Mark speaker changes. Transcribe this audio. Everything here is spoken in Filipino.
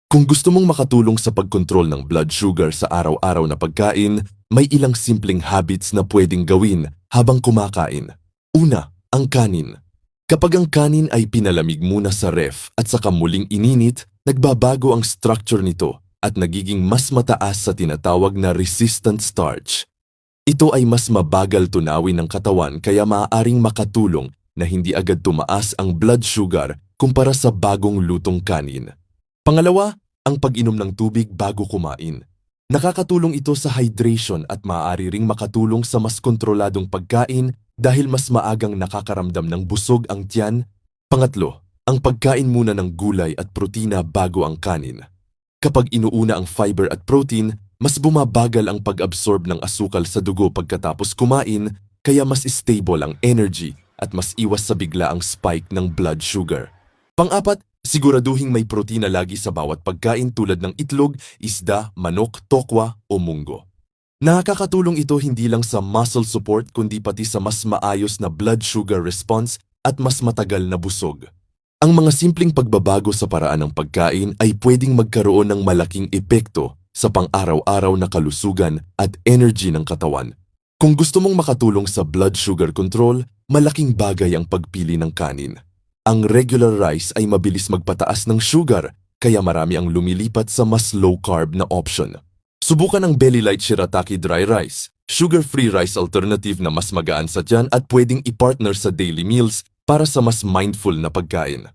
Speaker 1: Kung gusto mong makatulong sa pagkontrol ng blood sugar sa araw-araw na pagkain, may ilang simpleng habits na pwedeng gawin habang kumakain. Una, ang kanin. Kapag ang kanin ay pinalamig muna sa ref at saka muling ininit, nagbabago ang structure nito at nagiging mas mataas sa tinatawag na resistant starch. Ito ay mas mabagal tunawin ng katawan kaya maaaring makatulong na hindi agad tumaas ang blood sugar kumpara sa bagong lutong kanin. Pangalawa, ang pag-inom ng tubig bago kumain. Nakakatulong ito sa hydration at maaari ring makatulong sa mas kontroladong pagkain dahil mas maagang nakakaramdam ng busog ang tiyan. Pangatlo, ang pagkain muna ng gulay at protina bago ang kanin. Kapag inuuna ang fiber at protein, mas bumabagal ang pag-absorb ng asukal sa dugo pagkatapos kumain, kaya mas stable ang energy at mas iwas sa bigla ang spike ng blood sugar. Pang-apat, siguraduhing may protina lagi sa bawat pagkain tulad ng itlog, isda, manok, tokwa o munggo. Nakakatulong ito hindi lang sa muscle support kundi pati sa mas maayos na blood sugar response at mas matagal na busog. Ang mga simpleng pagbabago sa paraan ng pagkain ay pwedeng magkaroon ng malaking epekto sa pang-araw-araw na kalusugan at energy ng katawan. Kung gusto mong makatulong sa blood sugar control, malaking bagay ang pagpili ng kanin. Ang regular rice ay mabilis magpataas ng sugar, kaya marami ang lumilipat sa mas low-carb na option. Subukan ang Belly Light Shirataki Dry Rice, sugar-free rice alternative na mas magaan sa tiyan at pwedeng i-partner sa daily meals para sa mas mindful na pagkain.